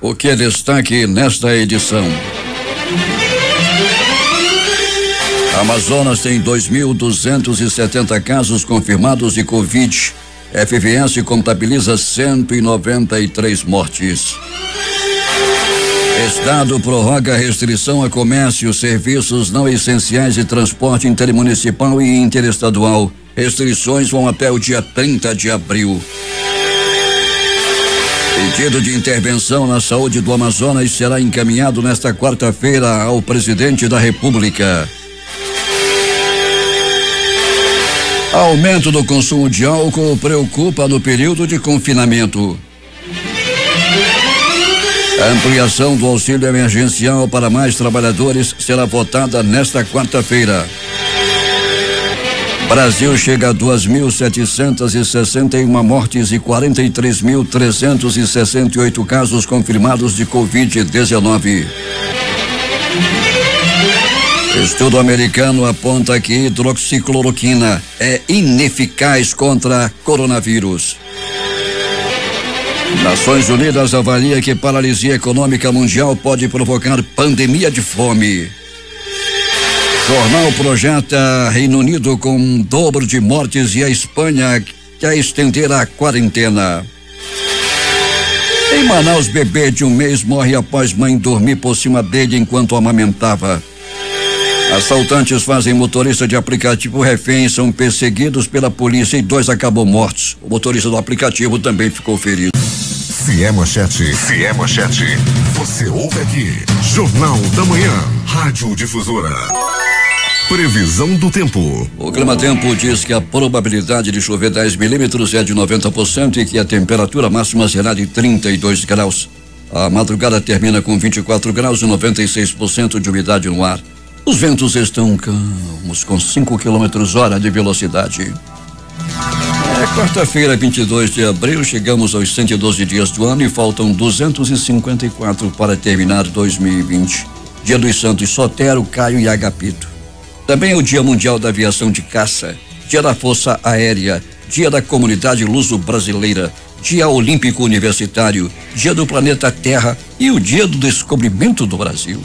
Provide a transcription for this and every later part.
O que é destaque nesta edição? Amazonas tem 2.270 casos confirmados de Covid. FVS contabiliza 193 mortes. Estado prorroga restrição a comércio, serviços não essenciais e transporte intermunicipal e interestadual. Restrições vão até o dia 30 de abril. Pedido de intervenção na saúde do Amazonas será encaminhado nesta quarta-feira ao presidente da República. Aumento do consumo de álcool preocupa no período de confinamento. A ampliação do auxílio emergencial para mais trabalhadores será votada nesta quarta-feira. Brasil chega a 2.761 mortes e 43.368 casos confirmados de Covid-19. Estudo americano aponta que hidroxicloroquina é ineficaz contra coronavírus. Nações Unidas avalia que paralisia econômica mundial pode provocar pandemia de fome. Jornal projeta Reino Unido com um dobro de mortes e a Espanha quer estender a quarentena. Em Manaus, bebê de 1 mês morre após mãe dormir por cima dele enquanto amamentava. Assaltantes fazem motorista de aplicativo refém, são perseguidos pela polícia e 2 acabam mortos. O motorista do aplicativo também ficou ferido. Se é manchete, você ouve aqui. Jornal da Manhã, Rádio Difusora. Previsão do tempo. O Climatempo diz que a probabilidade de chover 10 milímetros é de 90% e que a temperatura máxima será de 32 graus. A madrugada termina com 24 graus e 96% de umidade no ar. Os ventos estão calmos, com 5 km/h de velocidade. É quarta-feira, 22 de abril, chegamos aos 112 dias do ano e faltam 254 para terminar 2020. Dia dos Santos Sotero, Caio e Agapito. Também é o Dia Mundial da Aviação de Caça, Dia da Força Aérea, Dia da Comunidade Luso-Brasileira, Dia Olímpico Universitário, Dia do Planeta Terra e o Dia do Descobrimento do Brasil.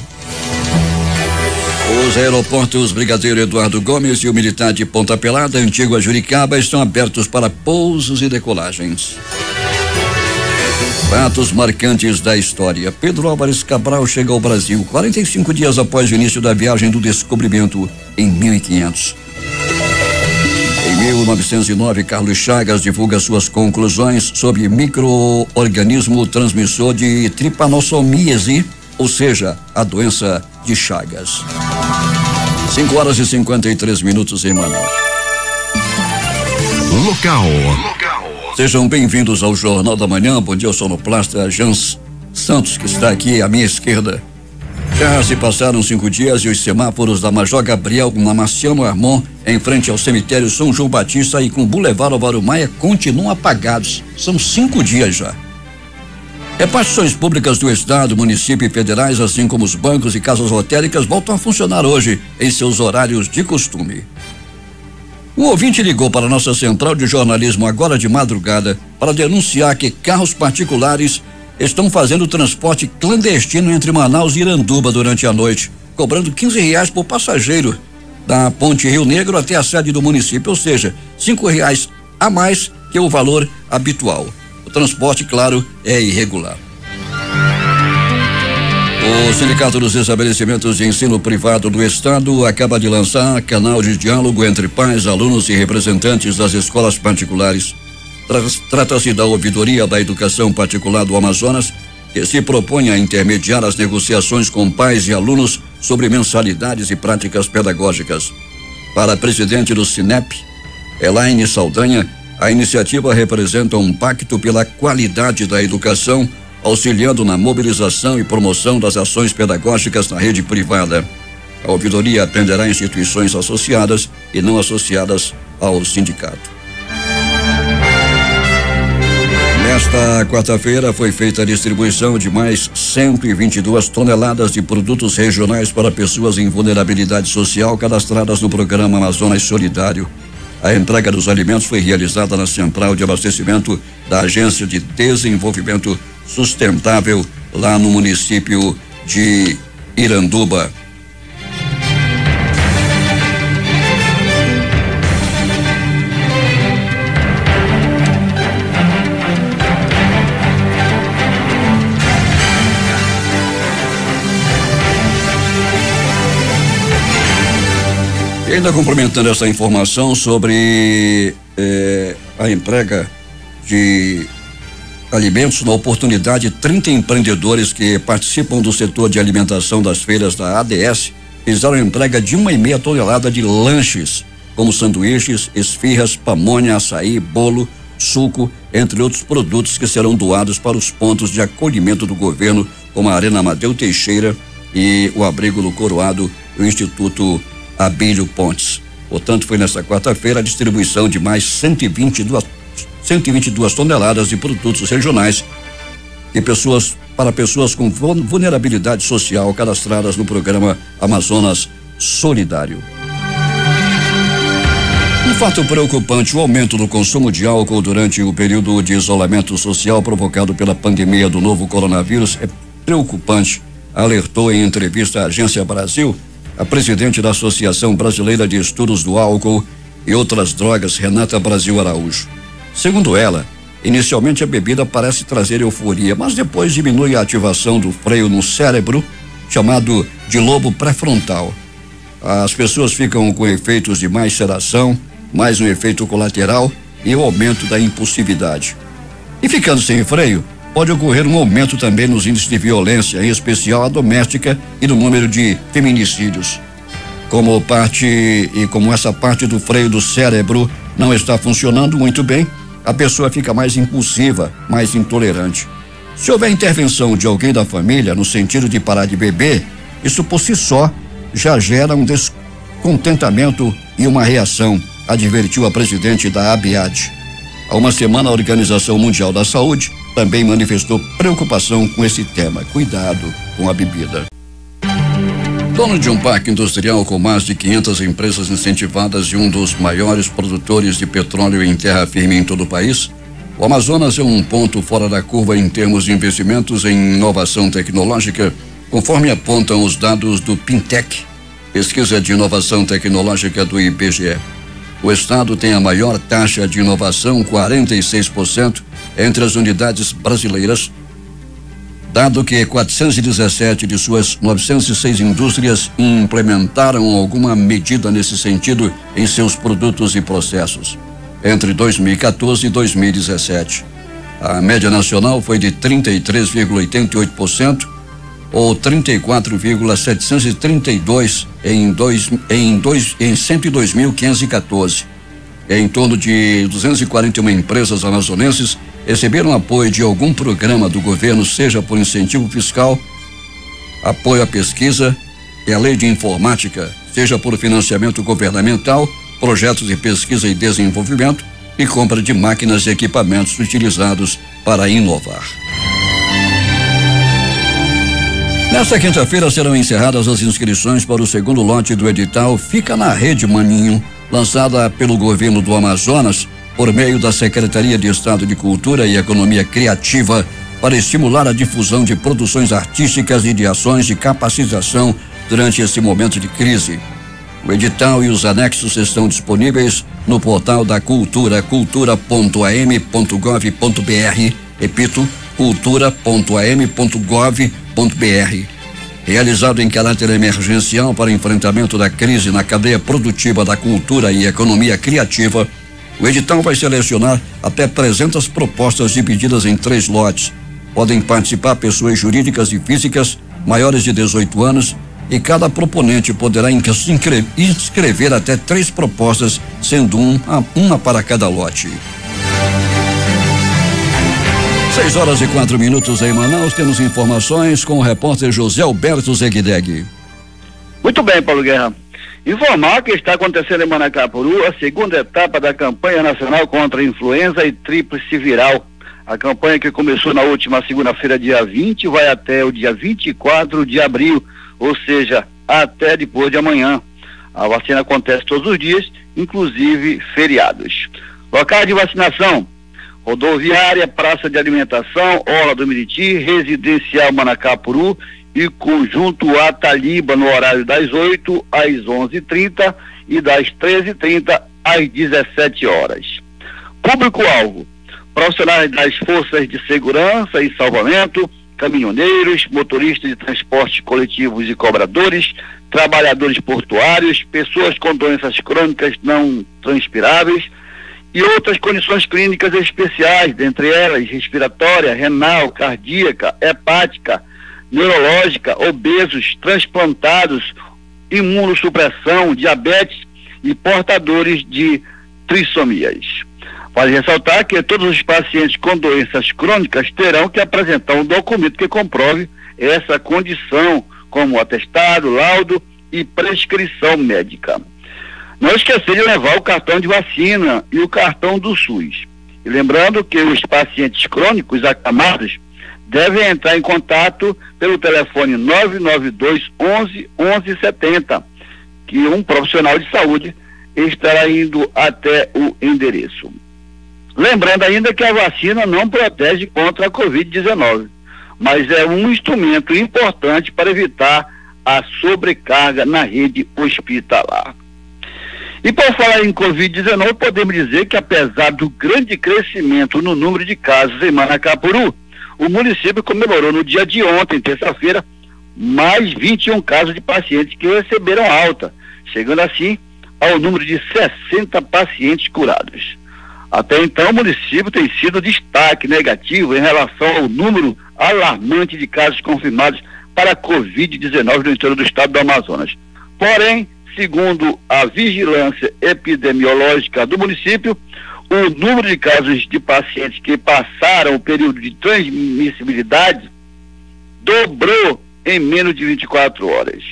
Os aeroportos Brigadeiro Eduardo Gomes e o Militar de Ponta Pelada, Antigua Juricaba, estão abertos para pousos e decolagens. Fatos marcantes da história. Pedro Álvares Cabral chega ao Brasil 45 dias após o início da viagem do descobrimento em 1500. Em 1909, Carlos Chagas divulga suas conclusões sobre micro-organismo transmissor de tripanossomíase, ou seja, a doença de Chagas. 5h53 em Manaus. Local. Sejam bem-vindos ao Jornal da Manhã. Bom dia, eu sou o sonoplasta Jans Santos, que está aqui à minha esquerda. Já se passaram 5 dias e os semáforos da Major Gabriel, na Marciano Armon, em frente ao cemitério São João Batista e com o Boulevard Álvaro Maia, continuam apagados. São 5 dias já. Repartições públicas do Estado, município e federais, assim como os bancos e casas lotéricas, voltam a funcionar hoje em seus horários de costume. Um ouvinte ligou para a nossa central de jornalismo agora de madrugada para denunciar que carros particulares estão fazendo transporte clandestino entre Manaus e Iranduba durante a noite, cobrando R$15 por passageiro da Ponte Rio Negro até a sede do município, ou seja, R$5 a mais que o valor habitual. O transporte, claro, é irregular. O Sindicato dos Estabelecimentos de Ensino Privado do Estado acaba de lançar canal de diálogo entre pais, alunos e representantes das escolas particulares. Trata-se da Ouvidoria da Educação Particular do Amazonas, que se propõe a intermediar as negociações com pais e alunos sobre mensalidades e práticas pedagógicas. Para a presidente do Sinep, Elaine Saldanha, a iniciativa representa um pacto pela qualidade da educação, auxiliando na mobilização e promoção das ações pedagógicas na rede privada. A ouvidoria atenderá instituições associadas e não associadas ao sindicato. Nesta quarta-feira foi feita a distribuição de mais 122 toneladas de produtos regionais para pessoas em vulnerabilidade social cadastradas no programa Amazonas Solidário. A entrega dos alimentos foi realizada na Central de Abastecimento da Agência de Desenvolvimento Sustentável lá no município de Iranduba. E ainda complementando essa informação sobre a entrega de alimentos, na oportunidade, 30 empreendedores que participam do setor de alimentação das feiras da ADS fizeram a entrega de 1,5 tonelada de lanches, como sanduíches, esfirras, pamonha, açaí, bolo, suco, entre outros produtos que serão doados para os pontos de acolhimento do governo, como a Arena Amadeu Teixeira e o Abrigo do Coroado e o Instituto Abílio Pontes. Portanto, foi nesta quarta-feira a distribuição de mais 122 toneladas de produtos regionais para pessoas com vulnerabilidade social cadastradas no programa Amazonas Solidário. Um fato preocupante: o aumento do consumo de álcool durante o período de isolamento social provocado pela pandemia do novo coronavírus é preocupante, alertou em entrevista à Agência Brasil a presidente da Associação Brasileira de Estudos do Álcool e Outras Drogas, Renata Brasil Araújo. Segundo ela, inicialmente a bebida parece trazer euforia, mas depois diminui a ativação do freio no cérebro, chamado de lobo pré-frontal. As pessoas ficam com efeitos de mais sedação, mais um efeito colateral e o aumento da impulsividade. E ficando sem freio, pode ocorrer um aumento também nos índices de violência, em especial a doméstica, e no número de feminicídios. Como essa parte do freio do cérebro não está funcionando muito bem, a pessoa fica mais impulsiva, mais intolerante. Se houver intervenção de alguém da família no sentido de parar de beber, isso por si só já gera um descontentamento e uma reação, advertiu a presidente da ABIAD. Há uma semana, a Organização Mundial da Saúde também manifestou preocupação com esse tema. Cuidado com a bebida. Dono de um parque industrial com mais de 500 empresas incentivadas e um dos maiores produtores de petróleo em terra firme em todo o país, o Amazonas é um ponto fora da curva em termos de investimentos em inovação tecnológica, conforme apontam os dados do Pintec, pesquisa de inovação tecnológica do IBGE. O estado tem a maior taxa de inovação, 46%, entre as unidades brasileiras, dado que 417 de suas 906 indústrias implementaram alguma medida nesse sentido em seus produtos e processos, entre 2014 e 2017. A média nacional foi de 33,88%, ou 34,732 em 102.514. Em torno de 241 empresas amazonenses receberam apoio de algum programa do governo, seja por incentivo fiscal, apoio à pesquisa e à lei de informática, seja por financiamento governamental, projetos de pesquisa e desenvolvimento e compra de máquinas e equipamentos utilizados para inovar. Nesta quinta-feira serão encerradas as inscrições para o segundo lote do edital Fica na Rede Maninho, lançada pelo governo do Amazonas por meio da Secretaria de Estado de Cultura e Economia Criativa para estimular a difusão de produções artísticas e de ações de capacitação durante esse momento de crise. O edital e os anexos estão disponíveis no portal da Cultura, cultura.am.gov.br, repito, cultura.am.gov.br. Realizado em caráter emergencial para enfrentamento da crise na cadeia produtiva da cultura e economia criativa, o edital vai selecionar até 300 propostas divididas em 3 lotes. Podem participar pessoas jurídicas e físicas maiores de 18 anos e cada proponente poderá inscrever até 3 propostas, sendo uma para cada lote. 6h04 em Manaus, temos informações com o repórter José Alberto Zegdeg. Muito bem, Paulo Guerra. Informar que está acontecendo em Manacapuru a segunda etapa da campanha nacional contra a influenza e tríplice viral. A campanha, que começou na última segunda-feira, dia 20, vai até o dia 24 de abril, ou seja, até depois de amanhã. A vacina acontece todos os dias, inclusive feriados. Locais de vacinação: rodoviária, praça de alimentação, Orla do Meriti, residencial Manacapuru e conjunto Ataliba no horário das 8 às 11h30 e das 13h30 às 17 horas. Público-alvo: profissionais das forças de segurança e salvamento, caminhoneiros, motoristas de transportes coletivos e cobradores, trabalhadores portuários, pessoas com doenças crônicas não transpiráveis e outras condições clínicas especiais, dentre elas respiratória, renal, cardíaca, hepática, neurológica, obesos, transplantados, imunossupressão, diabetes e portadores de trissomias. Vale ressaltar que todos os pacientes com doenças crônicas terão que apresentar um documento que comprove essa condição, como atestado, laudo e prescrição médica. Não esquecer de levar o cartão de vacina e o cartão do SUS. E lembrando que os pacientes crônicos acamados devem entrar em contato pelo telefone 992 11 1170, que um profissional de saúde estará indo até o endereço. Lembrando ainda que a vacina não protege contra a Covid-19, mas é um instrumento importante para evitar a sobrecarga na rede hospitalar. E por falar em Covid-19, podemos dizer que apesar do grande crescimento no número de casos em Manacapuru, o município comemorou no dia de ontem, terça-feira, mais 21 casos de pacientes que receberam alta, chegando assim ao número de 60 pacientes curados. Até então, o município tem sido destaque negativo em relação ao número alarmante de casos confirmados para a Covid-19 no interior do estado do Amazonas. Porém, segundo a vigilância epidemiológica do município, o número de casos de pacientes que passaram o período de transmissibilidade dobrou em menos de 24 horas.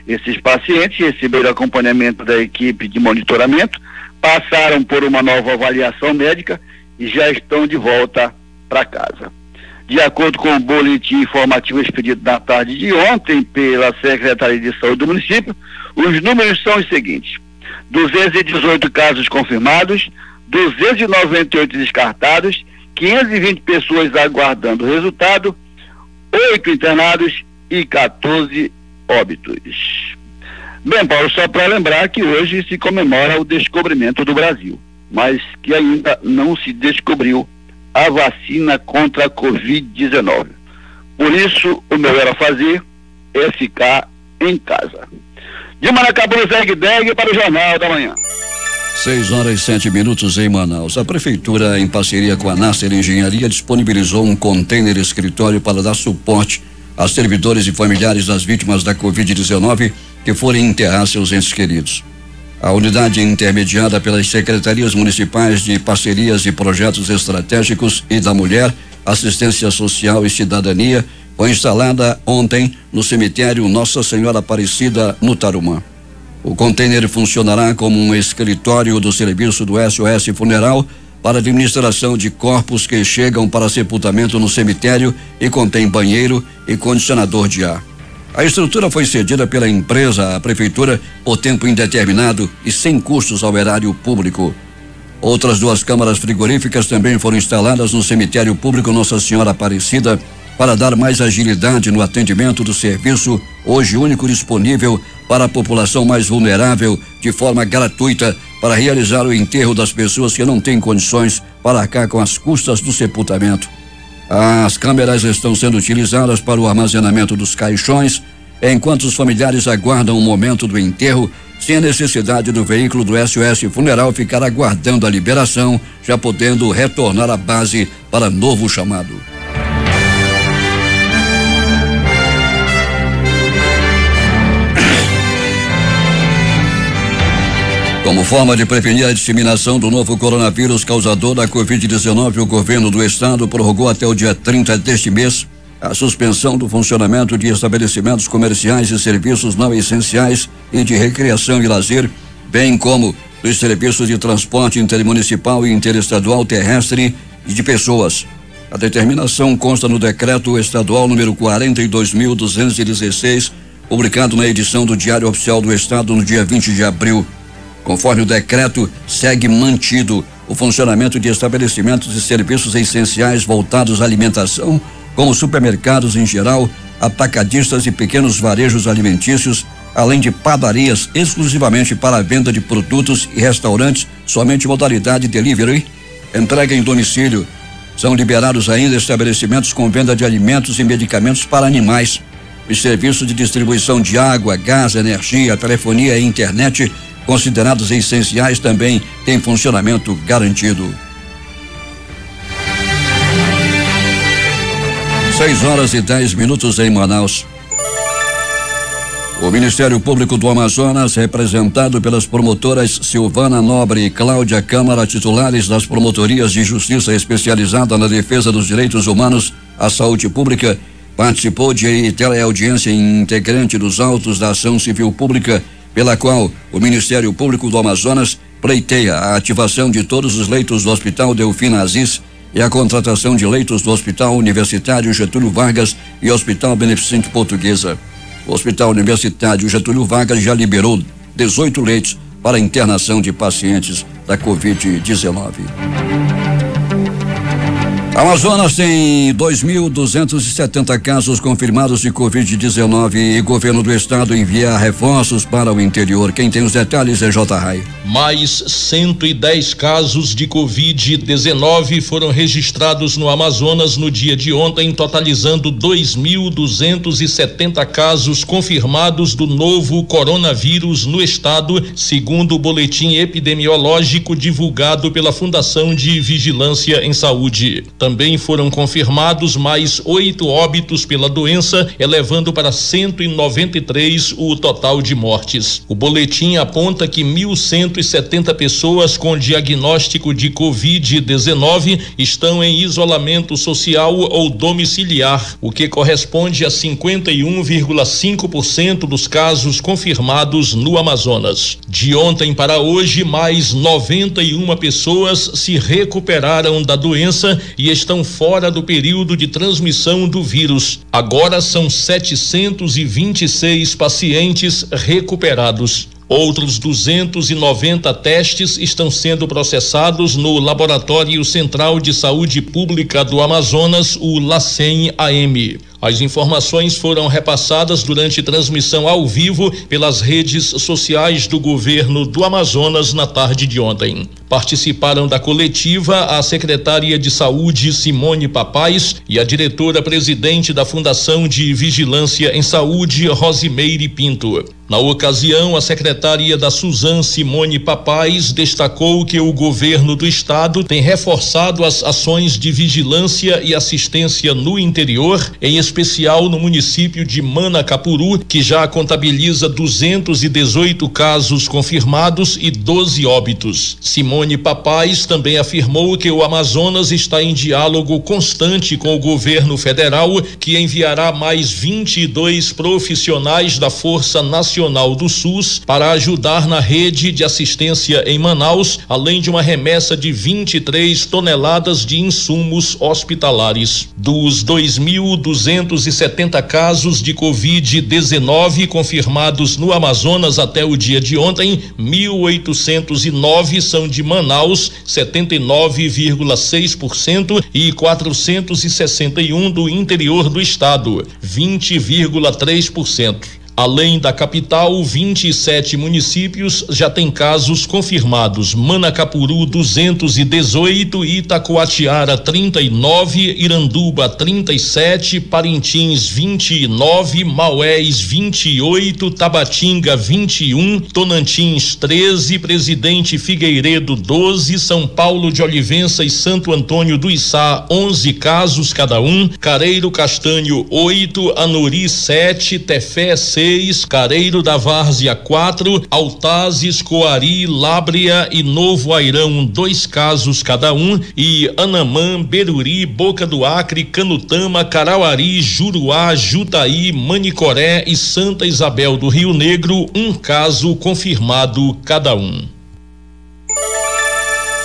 Esses pacientes receberam acompanhamento da equipe de monitoramento, passaram por uma nova avaliação médica e já estão de volta para casa. De acordo com o boletim informativo expedido na tarde de ontem pela Secretaria de Saúde do município, os números são os seguintes: 218 casos confirmados, 298 descartados, 520 pessoas aguardando o resultado, 8 internados e 14 óbitos. Bem, Paulo, só para lembrar que hoje se comemora o descobrimento do Brasil, mas que ainda não se descobriu a vacina contra a Covid-19. Por isso, o melhor a fazer é ficar em casa. De Manacapuru, Zeg para o Jornal da Manhã. 6h07 em Manaus. A prefeitura, em parceria com a Nasser Engenharia, disponibilizou um container escritório para dar suporte a servidores e familiares das vítimas da Covid-19 que forem enterrar seus entes queridos. A unidade intermediada pelas secretarias municipais de parcerias e projetos estratégicos e da Mulher, Assistência Social e Cidadania foi instalada ontem no cemitério Nossa Senhora Aparecida, no Tarumã. O container funcionará como um escritório do serviço do SOS Funeral para administração de corpos que chegam para sepultamento no cemitério e contém banheiro e condicionador de ar. A estrutura foi cedida pela empresa à prefeitura por tempo indeterminado e sem custos ao erário público. Outras 2 câmaras frigoríficas também foram instaladas no cemitério público Nossa Senhora Aparecida para dar mais agilidade no atendimento do serviço, hoje único disponível para a população mais vulnerável, de forma gratuita, para realizar o enterro das pessoas que não têm condições para arcar com as custas do sepultamento. As câmeras estão sendo utilizadas para o armazenamento dos caixões, enquanto os familiares aguardam o momento do enterro, sem a necessidade do veículo do SOS Funeral ficar aguardando a liberação, já podendo retornar à base para novo chamado. Como forma de prevenir a disseminação do novo coronavírus causador da Covid-19, o governo do estado prorrogou até o dia 30 deste mês a suspensão do funcionamento de estabelecimentos comerciais e serviços não essenciais e de recreação e lazer, bem como dos serviços de transporte intermunicipal e interestadual terrestre e de pessoas. A determinação consta no decreto estadual número 42.216, publicado na edição do Diário Oficial do Estado no dia 20 de abril. Conforme o decreto, segue mantido o funcionamento de estabelecimentos e serviços essenciais voltados à alimentação, como supermercados em geral, atacadistas e pequenos varejos alimentícios, além de padarias exclusivamente para a venda de produtos e restaurantes somente modalidade delivery, entrega em domicílio. São liberados ainda estabelecimentos com venda de alimentos e medicamentos para animais. Os serviços de distribuição de água, gás, energia, telefonia e internet, considerados essenciais, também têm funcionamento garantido. 6h10 em Manaus. O Ministério Público do Amazonas, representado pelas promotoras Silvana Nobre e Cláudia Câmara, titulares das promotorias de justiça especializada na defesa dos direitos humanos à saúde pública, participou de teleaudiência integrante dos autos da ação civil pública, pela qual o Ministério Público do Amazonas pleiteia a ativação de todos os leitos do Hospital Delfina Aziz e a contratação de leitos do Hospital Universitário Getúlio Vargas e Hospital Beneficente Portuguesa. O Hospital Universitário Getúlio Vargas já liberou 18 leitos para internação de pacientes da Covid-19. Amazonas tem 2.270 casos confirmados de Covid-19 e o governo do estado envia reforços para o interior. Quem tem os detalhes é J. Rai. Mais 110 casos de Covid-19 foram registrados no Amazonas no dia de ontem, totalizando 2.270 casos confirmados do novo coronavírus no estado, segundo o boletim epidemiológico divulgado pela Fundação de Vigilância em Saúde. Também foram confirmados mais 8 óbitos pela doença, elevando para 193 o total de mortes. O boletim aponta que 1.170 pessoas com diagnóstico de Covid-19 estão em isolamento social ou domiciliar, o que corresponde a 51,5% dos casos confirmados no Amazonas. De ontem para hoje, mais 91 pessoas se recuperaram da doença e estão fora do período de transmissão do vírus. Agora são 726 pacientes recuperados. Outros 290 testes estão sendo processados no Laboratório Central de Saúde Pública do Amazonas, o LACEN-AM. As informações foram repassadas durante transmissão ao vivo pelas redes sociais do governo do Amazonas na tarde de ontem. Participaram da coletiva a secretária de Saúde Simone Papais e a diretora-presidente da Fundação de Vigilância em Saúde, Rosimeire Pinto. Na ocasião, a secretária da Suzan, Simone Papais, destacou que o governo do estado tem reforçado as ações de vigilância e assistência no interior, em especial no município de Manacapuru, que já contabiliza 218 casos confirmados e 12 óbitos. Simone Papais também afirmou que o Amazonas está em diálogo constante com o governo federal, que enviará mais 22 profissionais da Força Nacional do SUS para ajudar na rede de assistência em Manaus, além de uma remessa de 23 toneladas de insumos hospitalares. Dos 2.270 casos de Covid-19 confirmados no Amazonas até o dia de ontem, 1.809 são de Manaus, 79,6%, e 461 do interior do estado, 20,3%. Além da capital, 27 municípios já têm casos confirmados: Manacapuru 218, Itacoatiara 39, Iranduba 37, Parintins 29, Maués 28, Tabatinga 21, Tonantins 13, Presidente Figueiredo 12, São Paulo de Olivença e Santo Antônio do Içá 11 casos cada um, Careiro Castanho 8, Anuri 7, Tefé 6, Careiro da Várzea 4, Altazes, Coari, Lábrea e Novo Airão 2 casos cada um, e Anamã, Beruri, Boca do Acre, Canutama, Carauari, Juruá, Jutaí, Manicoré e Santa Isabel do Rio Negro 1 caso confirmado cada um.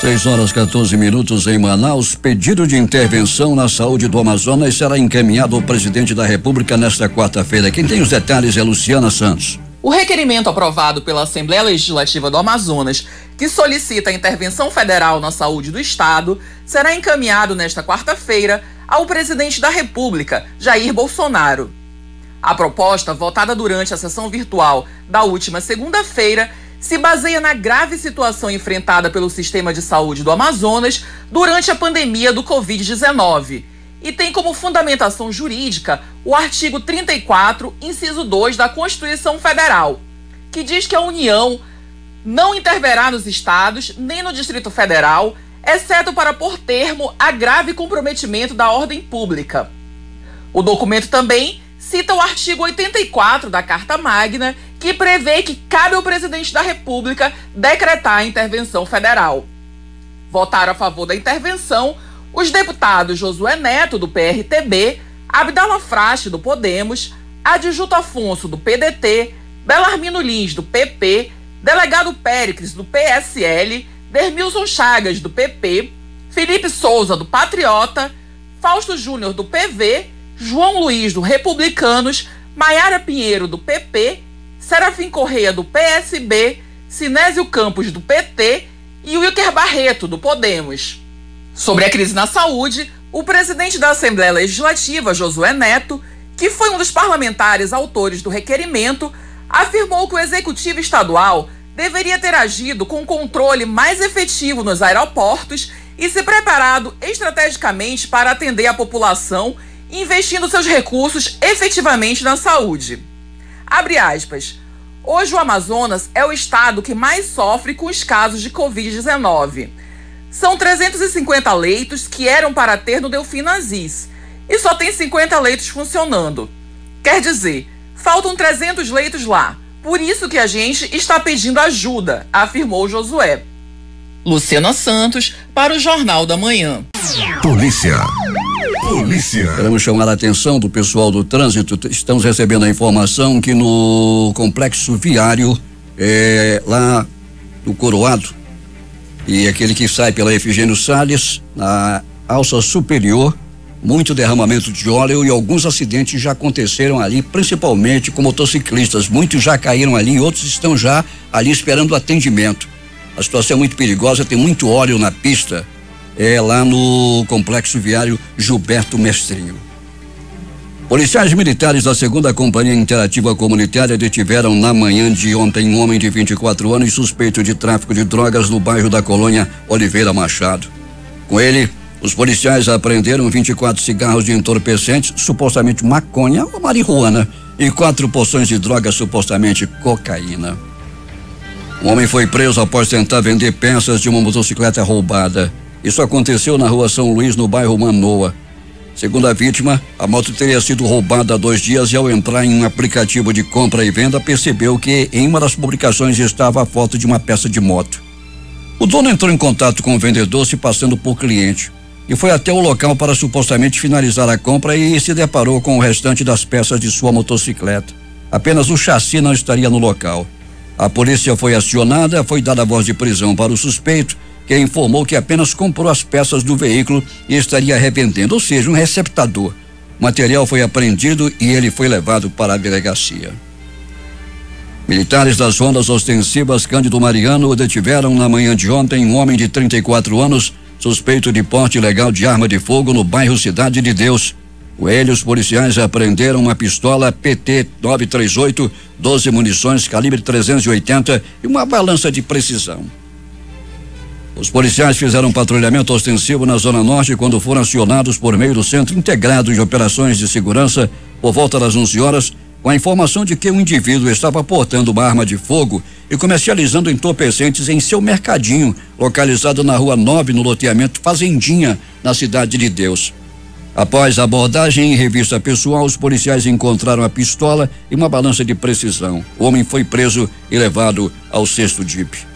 6h14 em Manaus. Pedido de intervenção na saúde do Amazonas será encaminhado ao presidente da República nesta quarta-feira. Quem tem os detalhes é Luciana Santos. O requerimento aprovado pela Assembleia Legislativa do Amazonas, que solicita a intervenção federal na saúde do Estado, será encaminhado nesta quarta-feira ao presidente da República, Jair Bolsonaro. A proposta, votada durante a sessão virtual da última segunda-feira, se baseia na grave situação enfrentada pelo sistema de saúde do Amazonas durante a pandemia do Covid-19 e tem como fundamentação jurídica o artigo 34, inciso 2 da Constituição Federal, que diz que a União não interverá nos estados nem no Distrito Federal, exceto para pôr termo a grave comprometimento da ordem pública. O documento também cita o artigo 84 da Carta Magna, que prevê que cabe ao presidente da República decretar a intervenção federal. Votaram a favor da intervenção os deputados Josué Neto, do PRTB, Abdala Frache, do Podemos, Adjuto Afonso, do PDT, Belarmino Lins, do PP, Delegado Péricles, do PSL, Dermilson Chagas, do PP, Felipe Souza, do Patriota, Fausto Júnior, do PV, João Luiz, do Republicanos, Maiara Pinheiro, do PP, Serafim Correia, do PSB, Sinésio Campos, do PT e Wilker Barreto, do Podemos. Sobre a crise na saúde, o presidente da Assembleia Legislativa, Josué Neto, que foi um dos parlamentares autores do requerimento, afirmou que o Executivo Estadual deveria ter agido com controle mais efetivo nos aeroportos e se preparado estrategicamente para atender a população, investindo seus recursos efetivamente na saúde. Abre aspas. Hoje o Amazonas é o estado que mais sofre com os casos de Covid-19. São 350 leitos que eram para ter no Delfim Nazis e só tem 50 leitos funcionando. Quer dizer, faltam 300 leitos lá. Por isso que a gente está pedindo ajuda, afirmou Josué. Luciana Santos, para o Jornal da Manhã. Polícia. Queremos chamar a atenção do pessoal do trânsito. Estamos recebendo a informação que no complexo viário, lá do Coroado, e aquele que sai pela Efigênio Salles, na alça superior, muito derramamento de óleo e alguns acidentes já aconteceram ali, principalmente com motociclistas. Muitos já caíram ali e outros estão já ali esperando atendimento. A situação é muito perigosa, tem muito óleo na pista, lá no complexo viário Gilberto Mestrinho. Policiais militares da 2ª Companhia Interativa Comunitária detiveram na manhã de ontem um homem de 24 anos suspeito de tráfico de drogas no bairro da Colônia Oliveira Machado. Com ele, os policiais apreenderam 24 cigarros de entorpecentes, supostamente maconha ou marihuana, e 4 porções de droga, supostamente cocaína. O homem foi preso após tentar vender peças de uma motocicleta roubada. Isso aconteceu na rua São Luís, no bairro Manoa. Segundo a vítima, a moto teria sido roubada há 2 dias e ao entrar em um aplicativo de compra e venda percebeu que em uma das publicações estava a foto de uma peça de moto. O dono entrou em contato com o vendedor se passando por cliente e foi até o local para supostamente finalizar a compra e se deparou com o restante das peças de sua motocicleta. Apenas o chassi não estaria no local. A polícia foi acionada, foi dada voz de prisão para o suspeito, que informou que apenas comprou as peças do veículo e estaria revendendo, ou seja, um receptador. O material foi apreendido e ele foi levado para a delegacia. Militares das rondas ostensivas Cândido Mariano detiveram na manhã de ontem um homem de 34 anos, suspeito de porte ilegal de arma de fogo no bairro Cidade de Deus. Com ele, os policiais apreenderam uma pistola PT 938, 12 munições calibre 380 e uma balança de precisão. Os policiais fizeram um patrulhamento ostensivo na Zona Norte quando foram acionados por meio do Centro Integrado de Operações de Segurança por volta das 11 horas, com a informação de que um indivíduo estava portando uma arma de fogo e comercializando entorpecentes em seu mercadinho, localizado na Rua 9, no loteamento Fazendinha, na Cidade de Deus. Após a abordagem em revista pessoal, os policiais encontraram a pistola e uma balança de precisão. O homem foi preso e levado ao 6º DIP.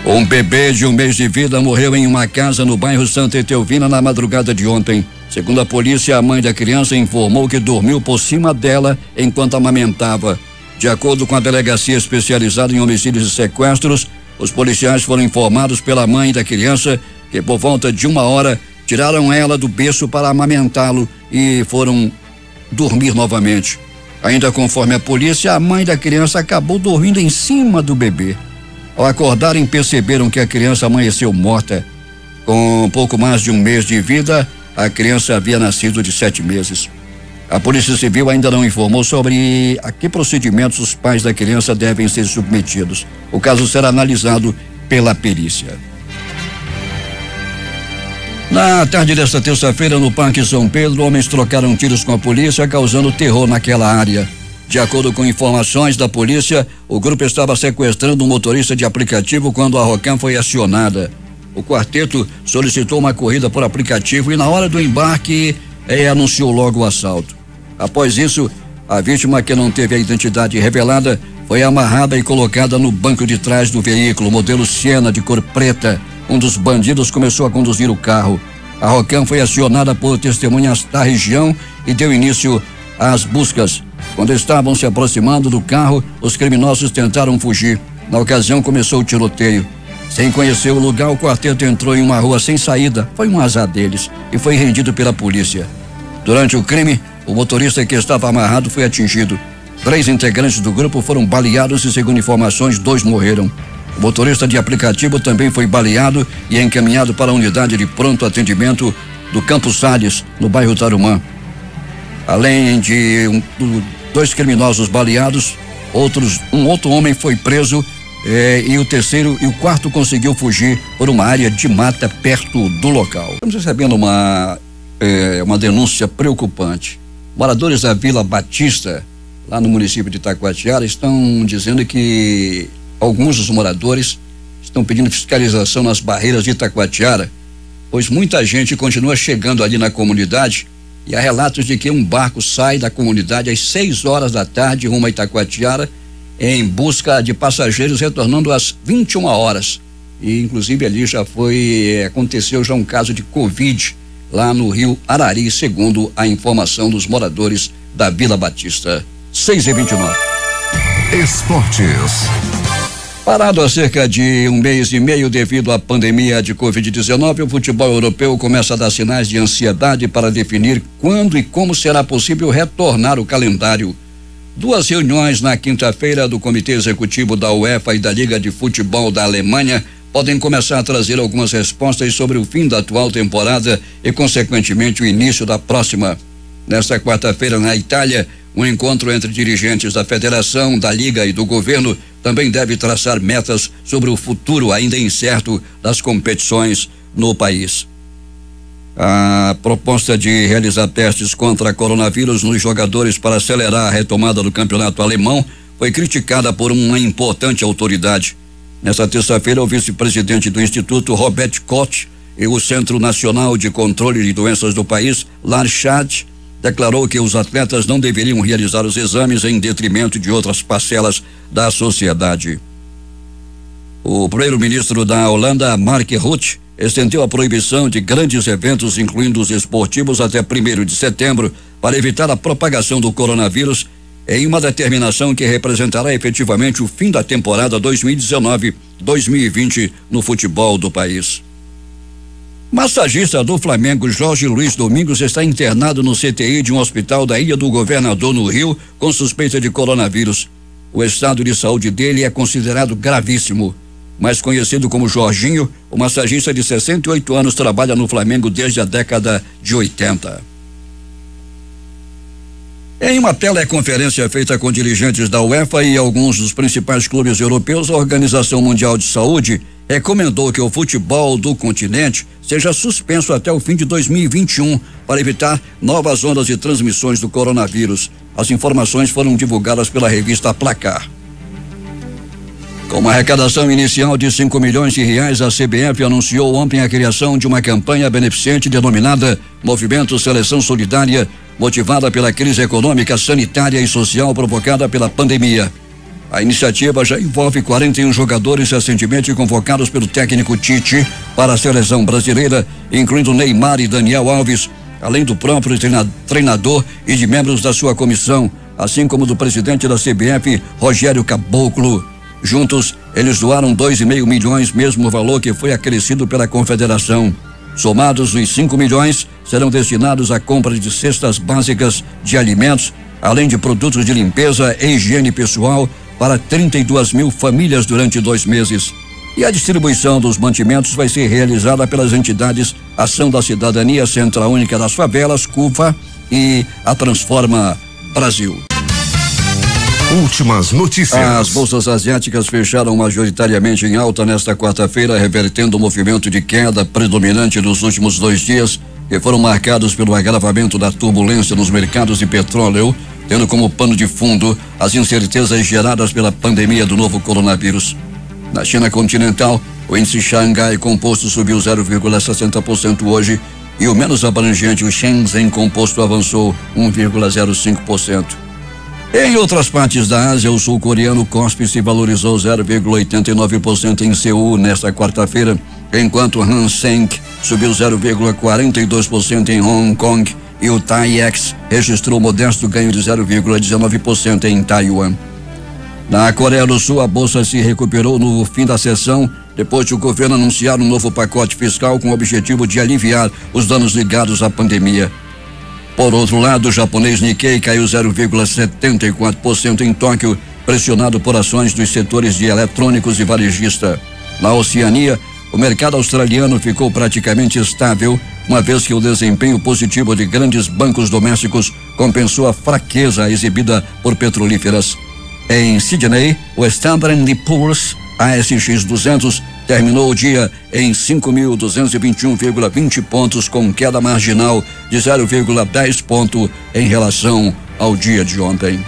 Um bebê de 1 mês de vida morreu em uma casa no bairro Santa Etelvina na madrugada de ontem. Segundo a polícia, a mãe da criança informou que dormiu por cima dela enquanto amamentava. De acordo com a delegacia especializada em homicídios e sequestros, os policiais foram informados pela mãe da criança que por volta de 1 hora tiraram ela do berço para amamentá-lo e foram dormir novamente. Ainda conforme a polícia, a mãe da criança acabou dormindo em cima do bebê. Ao acordarem, perceberam que a criança amanheceu morta. Com pouco mais de um mês de vida, a criança havia nascido de 7 meses. A Polícia Civil ainda não informou sobre a que procedimentos os pais da criança devem ser submetidos. O caso será analisado pela perícia. Na tarde desta terça-feira, no Parque São Pedro, homens trocaram tiros com a polícia, causando terror naquela área. De acordo com informações da polícia, o grupo estava sequestrando um motorista de aplicativo quando a Rocam foi acionada. O quarteto solicitou uma corrida por aplicativo e na hora do embarque anunciou logo o assalto. Após isso, a vítima, que não teve a identidade revelada, foi amarrada e colocada no banco de trás do veículo, modelo Siena de cor preta. Um dos bandidos começou a conduzir o carro. A Rocam foi acionada por testemunhas da região e deu início às buscas. Quando estavam se aproximando do carro, os criminosos tentaram fugir. Na ocasião, começou o tiroteio. Sem conhecer o lugar, o quarteto entrou em uma rua sem saída. Foi um azar deles e foi rendido pela polícia. Durante o crime, o motorista que estava amarrado foi atingido. 3 integrantes do grupo foram baleados e, segundo informações, 2 morreram. O motorista de aplicativo também foi baleado e encaminhado para a unidade de pronto atendimento do Campos Sales, no bairro Tarumã. Além de 2 criminosos baleados, um outro homem foi preso e o quarto conseguiu fugir por uma área de mata perto do local. Estamos recebendo uma denúncia preocupante. Moradores da Vila Batista, lá no município de Itacoatiara, estão dizendo que alguns dos moradores estão pedindo fiscalização nas barreiras de Itacoatiara, pois muita gente continua chegando ali na comunidade e há relatos de que um barco sai da comunidade às 6 horas da tarde rumo a Itacoatiara em busca de passageiros, retornando às 21 horas. E inclusive ali aconteceu já um caso de Covid lá no Rio Arari, segundo a informação dos moradores da Vila Batista. 6h29. Esportes. Parado há cerca de um mês e meio devido à pandemia de Covid-19, o futebol europeu começa a dar sinais de ansiedade para definir quando e como será possível retornar o calendário. 2 reuniões na quinta-feira do Comitê Executivo da UEFA e da Liga de Futebol da Alemanha podem começar a trazer algumas respostas sobre o fim da atual temporada e, consequentemente, o início da próxima. Nesta quarta-feira, na Itália, um encontro entre dirigentes da federação, da liga e do governo também deve traçar metas sobre o futuro ainda incerto das competições no país. A proposta de realizar testes contra coronavírus nos jogadores para acelerar a retomada do campeonato alemão foi criticada por uma importante autoridade. Nesta terça-feira, o vice-presidente do Instituto, Robert Koch, e o Centro Nacional de Controle de Doenças do país, Larchad, declarou que os atletas não deveriam realizar os exames em detrimento de outras parcelas da sociedade. O primeiro-ministro da Holanda, Mark Rutte, estendeu a proibição de grandes eventos, incluindo os esportivos, até 1º de setembro, para evitar a propagação do coronavírus, em uma determinação que representará efetivamente o fim da temporada 2019-2020 no futebol do país. Massagista do Flamengo, Jorge Luiz Domingos, está internado no CTI de um hospital da Ilha do Governador, no Rio, com suspeita de coronavírus. O estado de saúde dele é considerado gravíssimo. Mais conhecido como Jorginho, o massagista de 68 anos trabalha no Flamengo desde a década de 80. Em uma teleconferência feita com dirigentes da UEFA e alguns dos principais clubes europeus, a Organização Mundial de Saúde recomendou que o futebol do continente seja suspenso até o fim de 2021 para evitar novas ondas de transmissões do coronavírus. As informações foram divulgadas pela revista Placar. Com uma arrecadação inicial de R$5 milhões, a CBF anunciou ontem a criação de uma campanha beneficente denominada Movimento Seleção Solidária, motivada pela crise econômica, sanitária e social provocada pela pandemia. A iniciativa já envolve 41 jogadores recentemente convocados pelo técnico Tite para a seleção brasileira, incluindo Neymar e Daniel Alves, além do próprio treinador e de membros da sua comissão, assim como do presidente da CBF, Rogério Caboclo. Juntos, eles doaram 2,5 milhões, mesmo valor que foi acrescido pela confederação. Somados, os 5 milhões serão destinados à compra de cestas básicas de alimentos além de produtos de limpeza e higiene pessoal para 32 mil famílias durante 2 meses. E a distribuição dos mantimentos vai ser realizada pelas entidades Ação da Cidadania, Central Única das Favelas, CUFA e a Transforma Brasil. Últimas notícias. As bolsas asiáticas fecharam majoritariamente em alta nesta quarta-feira, revertendo o movimento de queda predominante dos últimos 2 dias, que foram marcados pelo agravamento da turbulência nos mercados de petróleo, tendo como pano de fundo as incertezas geradas pela pandemia do novo coronavírus. Na China continental, o índice Xangai Composto subiu 0,60% hoje e o menos abrangente, o Shenzhen Composto, avançou 1,05%. Em outras partes da Ásia, o sul-coreano KOSPI se valorizou 0,89% em Seul nesta quarta-feira, enquanto o Hang Seng subiu 0,42% em Hong Kong e o TAIEX registrou modesto ganho de 0,19% em Taiwan. Na Coreia do Sul, a bolsa se recuperou no fim da sessão, depois de o governo anunciar um novo pacote fiscal com o objetivo de aliviar os danos ligados à pandemia. Por outro lado, o japonês Nikkei caiu 0,74% em Tóquio, pressionado por ações dos setores de eletrônicos e varejista. Na Oceania, o mercado australiano ficou praticamente estável, uma vez que o desempenho positivo de grandes bancos domésticos compensou a fraqueza exibida por petrolíferas. Em Sydney, o Standard & Poor's ASX 200 terminou o dia em 5.221,20 pontos, com queda marginal de 0,10 ponto em relação ao dia de ontem.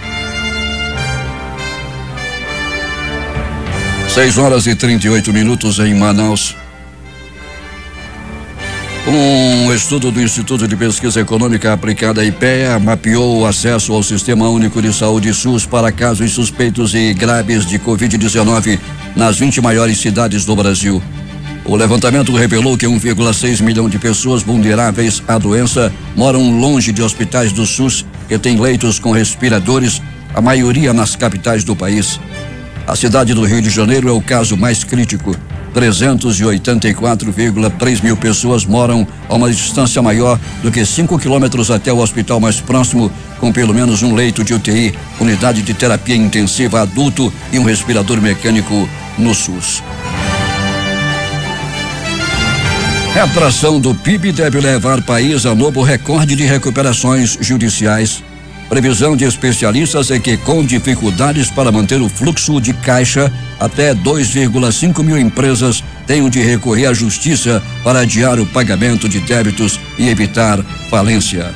6h38 em Manaus. Um estudo do Instituto de Pesquisa Econômica Aplicada, IPEA, mapeou o acesso ao Sistema Único de Saúde SUS para casos suspeitos e graves de Covid-19 nas 20 maiores cidades do Brasil. O levantamento revelou que 1,6 milhão de pessoas vulneráveis à doença moram longe de hospitais do SUS que têm leitos com respiradores, a maioria nas capitais do país. A cidade do Rio de Janeiro é o caso mais crítico. 384,3 mil pessoas moram a uma distância maior do que 5 quilômetros até o hospital mais próximo, com pelo menos um leito de UTI, unidade de terapia intensiva adulto e um respirador mecânico no SUS. Retração do PIB deve levar o país a novo recorde de recuperações judiciais. Previsão de especialistas é que, com dificuldades para manter o fluxo de caixa, até 2,5 mil empresas tenham de recorrer à justiça para adiar o pagamento de débitos e evitar falência.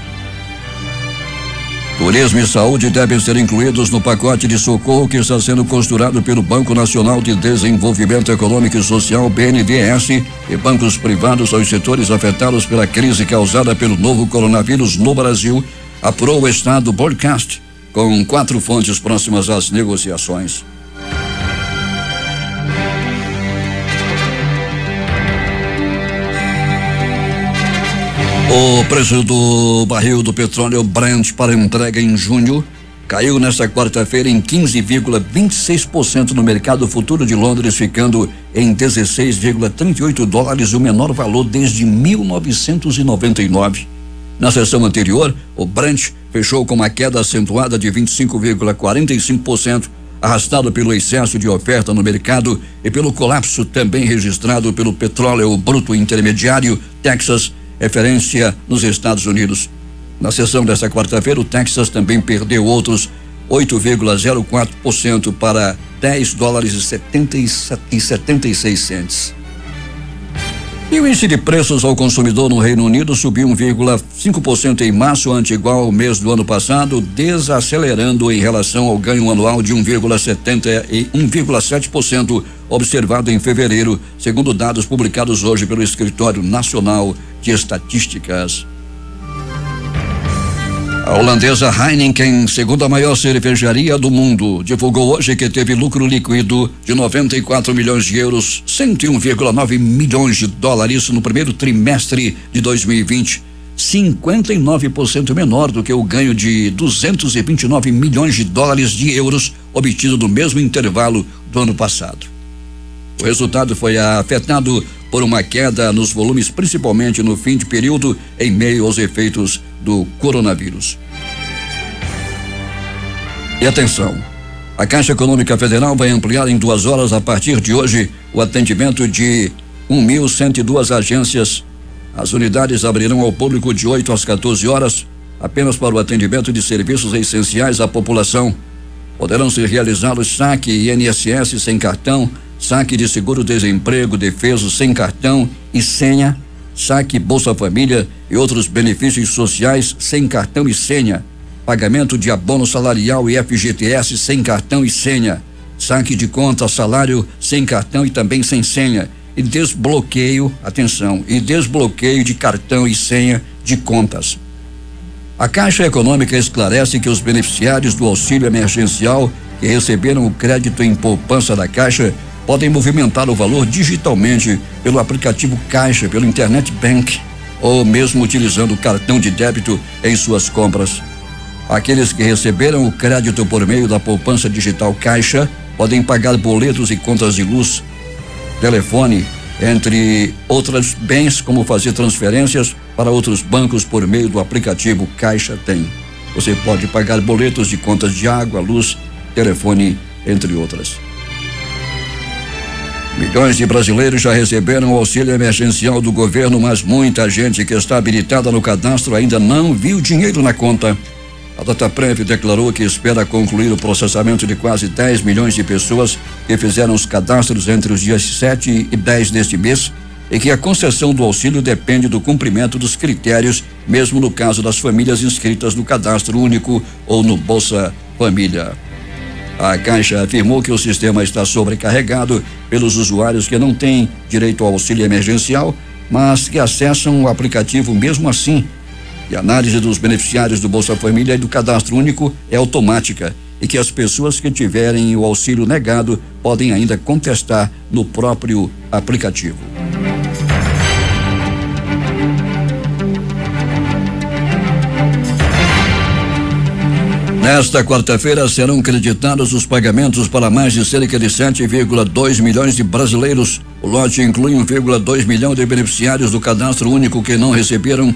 Turismo e saúde devem ser incluídos no pacote de socorro que está sendo costurado pelo Banco Nacional de Desenvolvimento Econômico e Social, BNDES, e bancos privados aos setores afetados pela crise causada pelo novo coronavírus no Brasil, apurou o Estado Broadcast, com 4 fontes próximas às negociações. O preço do barril do petróleo Brent para entrega em junho caiu nesta quarta-feira em 15,26% no mercado futuro de Londres, ficando em 16,38 dólares, o menor valor desde 1999. Na sessão anterior, o Brent fechou com uma queda acentuada de 25,45%, arrastado pelo excesso de oferta no mercado e pelo colapso também registrado pelo petróleo bruto intermediário Texas, referência nos Estados Unidos. Na sessão desta quarta-feira, o Texas também perdeu outros 8,04% para 10 dólares e 76 centes. E o índice de preços ao consumidor no Reino Unido subiu 1,5% em março, ante igual ao mês do ano passado, desacelerando em relação ao ganho anual de 1,7% observado em fevereiro, segundo dados publicados hoje pelo Escritório Nacional de Estatísticas. A holandesa Heineken, segunda maior cervejaria do mundo, divulgou hoje que teve lucro líquido de 94 milhões de euros, 101,9 milhões de dólares no primeiro trimestre de 2020, 59% menor do que o ganho de 229 milhões de dólares de euros obtido no mesmo intervalo do ano passado. O resultado foi afetado por uma queda nos volumes, principalmente no fim de período, em meio aos efeitos do coronavírus. E atenção, a Caixa Econômica Federal vai ampliar em 2 horas a partir de hoje o atendimento de 1.102 agências. As unidades abrirão ao público de 8 às 14 horas, apenas para o atendimento de serviços essenciais à população. Poderão ser realizados saque INSS sem cartão, saque de seguro-desemprego, defeso sem cartão e senha, saque Bolsa Família e outros benefícios sociais sem cartão e senha, pagamento de abono salarial e FGTS sem cartão e senha, saque de conta, salário sem cartão e também sem senha, e desbloqueio, atenção, e desbloqueio de cartão e senha de contas. A Caixa Econômica esclarece que os beneficiários do auxílio emergencial que receberam o crédito em poupança da Caixa podem movimentar o valor digitalmente pelo aplicativo Caixa, pelo Internet Bank, ou mesmo utilizando o cartão de débito em suas compras. Aqueles que receberam o crédito por meio da poupança digital Caixa podem pagar boletos e contas de luz, telefone, entre outros bens, como fazer transferências para outros bancos por meio do aplicativo Caixa Tem. Você pode pagar boletos de contas de água, luz, telefone, entre outras. Milhões de brasileiros já receberam o auxílio emergencial do governo, mas muita gente que está habilitada no cadastro ainda não viu dinheiro na conta. A Dataprev declarou que espera concluir o processamento de quase 10 milhões de pessoas que fizeram os cadastros entre os dias 7 e 10 deste mês e que a concessão do auxílio depende do cumprimento dos critérios, mesmo no caso das famílias inscritas no Cadastro Único ou no Bolsa Família. A Caixa afirmou que o sistema está sobrecarregado pelos usuários que não têm direito ao auxílio emergencial, mas que acessam o aplicativo mesmo assim. E a análise dos beneficiários do Bolsa Família e do Cadastro Único é automática e que as pessoas que tiverem o auxílio negado podem ainda contestar no próprio aplicativo. Nesta quarta-feira serão creditados os pagamentos para mais de cerca de 7,2 milhões de brasileiros. O lote inclui 1,2 milhão de beneficiários do Cadastro Único que não receberam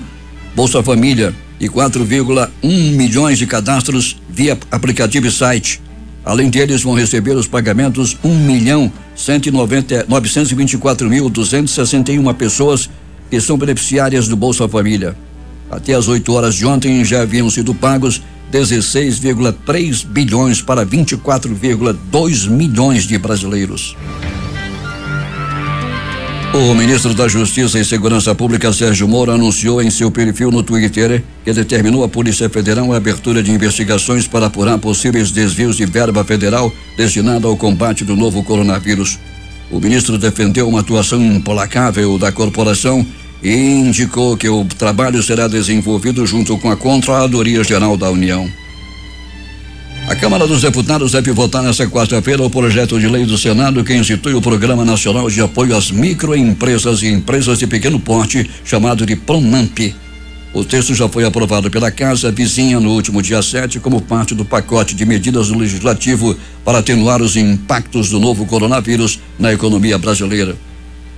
Bolsa Família e 4,1 milhões de cadastros via aplicativo e site. Além deles, vão receber os pagamentos 1.924.261 pessoas que são beneficiárias do Bolsa Família. Até às 8 horas de ontem já haviam sido pagos 16,3 bilhões para 24,2 milhões de brasileiros. O ministro da Justiça e Segurança Pública, Sérgio Moro, anunciou em seu perfil no Twitter que determinou à Polícia Federal a abertura de investigações para apurar possíveis desvios de verba federal destinada ao combate do novo coronavírus. O ministro defendeu uma atuação implacável da corporação e indicou que o trabalho será desenvolvido junto com a Controladoria Geral da União. A Câmara dos Deputados deve votar nesta quarta-feira o projeto de lei do Senado que institui o Programa Nacional de Apoio às Microempresas e Empresas de Pequeno Porte, chamado de PRONAMP. O texto já foi aprovado pela Casa Vizinha no último dia 7 como parte do pacote de medidas do Legislativo para atenuar os impactos do novo coronavírus na economia brasileira.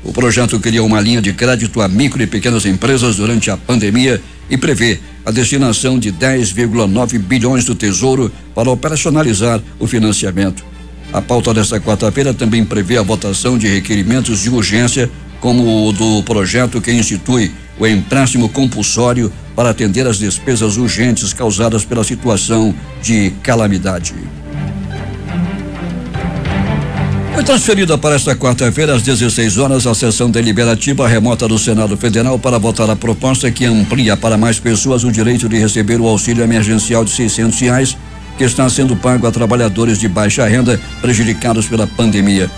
O projeto cria uma linha de crédito a micro e pequenas empresas durante a pandemia e prevê a destinação de 10,9 bilhões do Tesouro para operacionalizar o financiamento. A pauta desta quarta-feira também prevê a votação de requerimentos de urgência, como o do projeto que institui o empréstimo compulsório para atender às despesas urgentes causadas pela situação de calamidade. Foi transferida para esta quarta-feira, às 16 horas, a sessão deliberativa remota do Senado Federal para votar a proposta que amplia para mais pessoas o direito de receber o auxílio emergencial de R$600, que está sendo pago a trabalhadores de baixa renda prejudicados pela pandemia.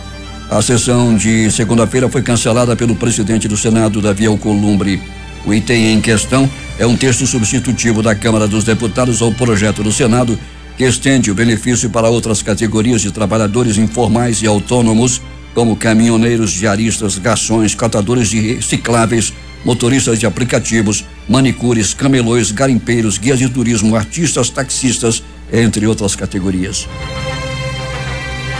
A sessão de segunda-feira foi cancelada pelo presidente do Senado, Davi Alcolumbre. O item em questão é um texto substitutivo da Câmara dos Deputados ao projeto do Senado, que estende o benefício para outras categorias de trabalhadores informais e autônomos, como caminhoneiros, diaristas, garçons, catadores de recicláveis, motoristas de aplicativos, manicures, camelões, garimpeiros, guias de turismo, artistas, taxistas, entre outras categorias.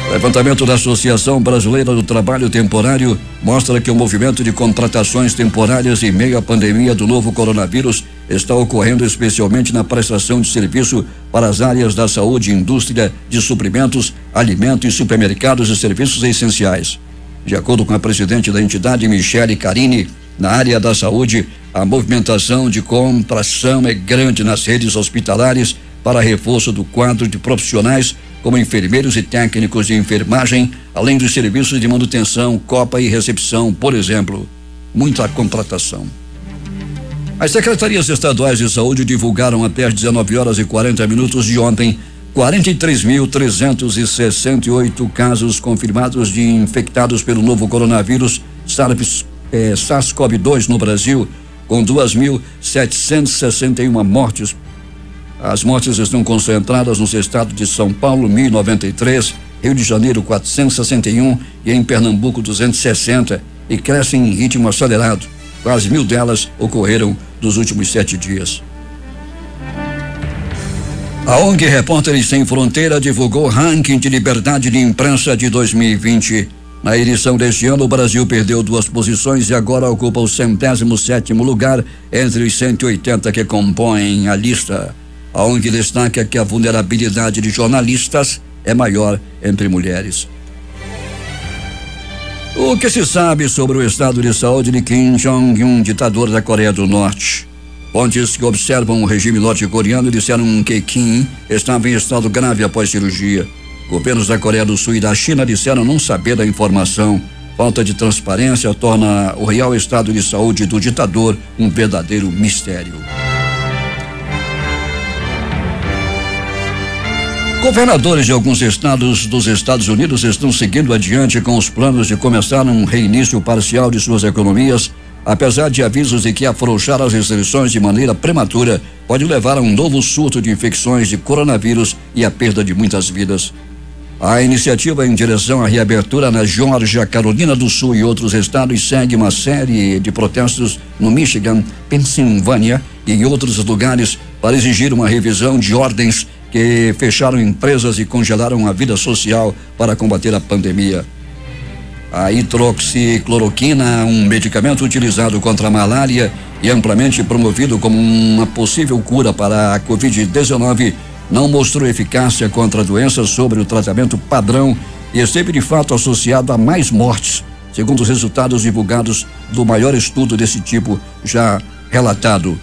O levantamento da Associação Brasileira do Trabalho Temporário mostra que o movimento de contratações temporárias em meio à pandemia do novo coronavírus está ocorrendo especialmente na prestação de serviço para as áreas da saúde, indústria de suprimentos, alimentos e supermercados e serviços essenciais. De acordo com a presidente da entidade, Michele Carini, na área da saúde, a movimentação de contração é grande nas redes hospitalares para reforço do quadro de profissionais como enfermeiros e técnicos de enfermagem, além dos serviços de manutenção, copa e recepção, por exemplo. Muita contratação. As secretarias estaduais de saúde divulgaram até às 19h40 de ontem 43.368 casos confirmados de infectados pelo novo coronavírus SARS-CoV-2 no Brasil, com 2.761 mortes. As mortes estão concentradas nos estados de São Paulo, 1.093, Rio de Janeiro, 461 e em Pernambuco, 260, e crescem em ritmo acelerado. Quase 1.000 delas ocorreram nos últimos 7 dias. A ONG Repórteres Sem Fronteira divulgou o ranking de liberdade de imprensa de 2020. Na edição deste ano, o Brasil perdeu 2 posições e agora ocupa o 107º lugar entre os 180 que compõem a lista. A ONG destaca que a vulnerabilidade de jornalistas é maior entre mulheres. O que se sabe sobre o estado de saúde de Kim Jong-un, ditador da Coreia do Norte? Fontes que observam o regime norte-coreano disseram que Kim estava em estado grave após cirurgia. Governos da Coreia do Sul e da China disseram não saber da informação. Falta de transparência torna o real estado de saúde do ditador um verdadeiro mistério. Governadores de alguns estados dos Estados Unidos estão seguindo adiante com os planos de começar um reinício parcial de suas economias, apesar de avisos de que afrouxar as restrições de maneira prematura pode levar a um novo surto de infecções de coronavírus e a perda de muitas vidas. A iniciativa em direção à reabertura na Geórgia, Carolina do Sul e outros estados segue uma série de protestos no Michigan, Pensilvânia e em outros lugares para exigir uma revisão de ordens que fecharam empresas e congelaram a vida social para combater a pandemia. A hidroxicloroquina, um medicamento utilizado contra a malária e amplamente promovido como uma possível cura para a Covid-19, não mostrou eficácia contra a doença sobre o tratamento padrão e esteve de fato associado a mais mortes, segundo os resultados divulgados do maior estudo desse tipo já relatado.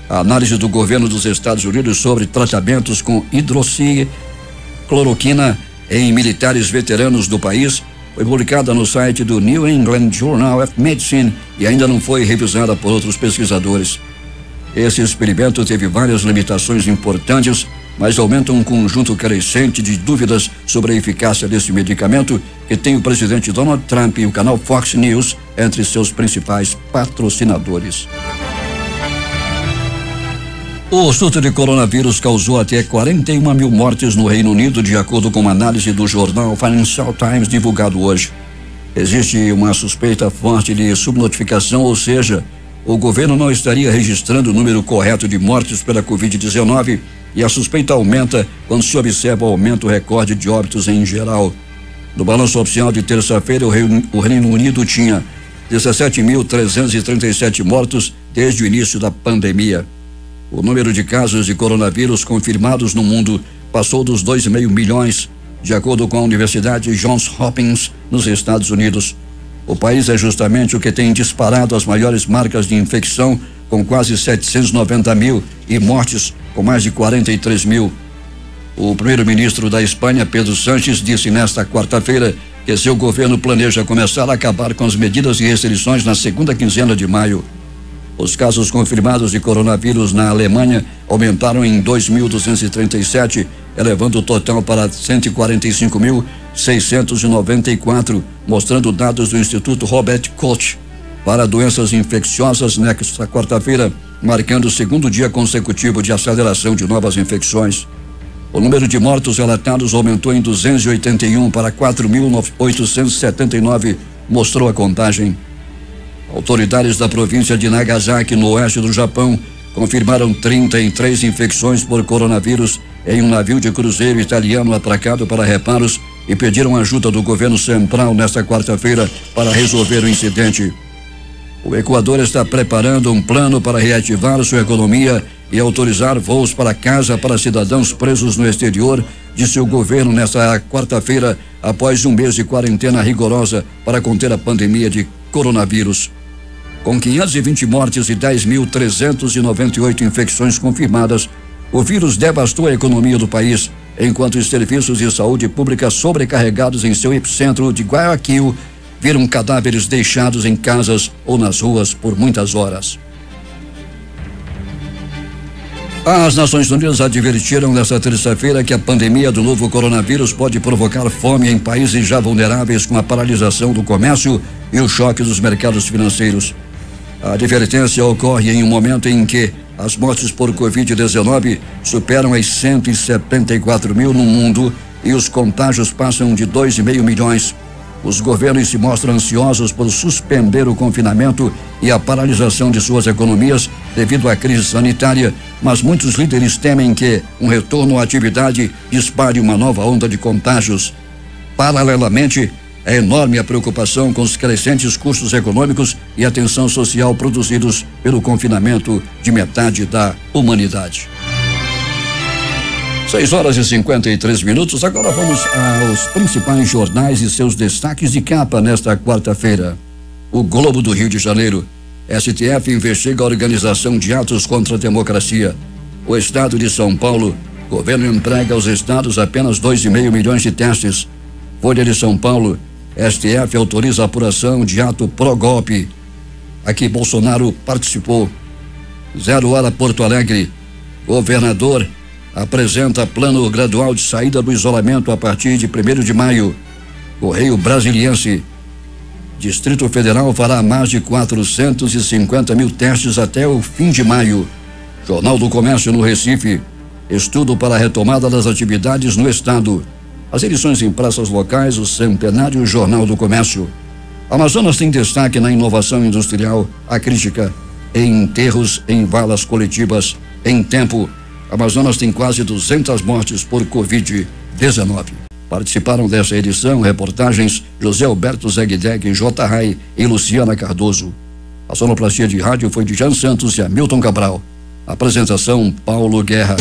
A análise do governo dos Estados Unidos sobre tratamentos com hidroxicloroquina em militares veteranos do país foi publicada no site do New England Journal of Medicine e ainda não foi revisada por outros pesquisadores. Esse experimento teve várias limitações importantes, mas aumenta um conjunto crescente de dúvidas sobre a eficácia desse medicamento que tem o presidente Donald Trump e o canal Fox News entre seus principais patrocinadores. O surto de coronavírus causou até 41.000 mortes no Reino Unido, de acordo com uma análise do jornal Financial Times divulgado hoje. Existe uma suspeita forte de subnotificação, ou seja, o governo não estaria registrando o número correto de mortes pela Covid-19 e a suspeita aumenta quando se observa o aumento recorde de óbitos em geral. No balanço oficial de terça-feira, o Reino Unido tinha 17.337 mortos desde o início da pandemia. O número de casos de coronavírus confirmados no mundo passou dos 2,5 milhões, de acordo com a Universidade Johns Hopkins, nos Estados Unidos. O país é justamente o que tem disparado as maiores marcas de infecção, com quase 790 mil, e mortes com mais de 43 mil. O primeiro-ministro da Espanha, Pedro Sánchez, disse nesta quarta-feira que seu governo planeja começar a acabar com as medidas e restrições na segunda quinzena de maio. Os casos confirmados de coronavírus na Alemanha aumentaram em 2.237, elevando o total para 145.694, mostrando dados do Instituto Robert Koch para doenças infecciosas nesta quarta-feira, marcando o segundo dia consecutivo de aceleração de novas infecções. O número de mortos relatados aumentou em 281 para 4.879, mostrou a contagem. Autoridades da província de Nagasaki, no oeste do Japão, confirmaram 33 infecções por coronavírus em um navio de cruzeiro italiano atracado para reparos e pediram ajuda do governo central nesta quarta-feira para resolver o incidente. O Equador está preparando um plano para reativar sua economia e autorizar voos para casa para cidadãos presos no exterior, disse o governo nesta quarta-feira, após um mês de quarentena rigorosa para conter a pandemia de coronavírus. Com 520 mortes e 10.398 infecções confirmadas, o vírus devastou a economia do país, enquanto os serviços de saúde pública sobrecarregados em seu epicentro de Guayaquil viram cadáveres deixados em casas ou nas ruas por muitas horas. As Nações Unidas advertiram nesta terça-feira que a pandemia do novo coronavírus pode provocar fome em países já vulneráveis, com a paralisação do comércio e o choque dos mercados financeiros. A advertência ocorre em um momento em que as mortes por Covid-19 superam as 174 mil no mundo e os contágios passam de 2,5 milhões. Os governos se mostram ansiosos por suspender o confinamento e a paralisação de suas economias devido à crise sanitária, mas muitos líderes temem que um retorno à atividade dispare uma nova onda de contágios. Paralelamente, é enorme a preocupação com os crescentes custos econômicos e a tensão social produzidos pelo confinamento de metade da humanidade. 6h53. Agora vamos aos principais jornais e seus destaques de capa nesta quarta-feira. O Globo do Rio de Janeiro. STF investiga a organização de atos contra a democracia. O Estado de São Paulo. Governo entrega aos estados apenas 2,5 milhões de testes. Folha de São Paulo. STF autoriza a apuração de ato pró-golpe. Aqui Bolsonaro participou. 0 Hora Porto Alegre. Governador apresenta plano gradual de saída do isolamento a partir de 1º de maio. Correio Brasiliense. Distrito Federal fará mais de 450 mil testes até o fim de maio. Jornal do Comércio no Recife. Estudo para a retomada das atividades no estado. As edições em praças locais, o Centenário Jornal do Comércio. Amazonas tem destaque na inovação industrial, a crítica em enterros em valas coletivas. Em tempo, Amazonas tem quase 200 mortes por Covid-19. Participaram dessa edição reportagens José Alberto Zegdeg, J. Rai e Luciana Cardoso. A sonoplastia de rádio foi de Jean Santos e Hamilton Cabral. Apresentação Paulo Guerra.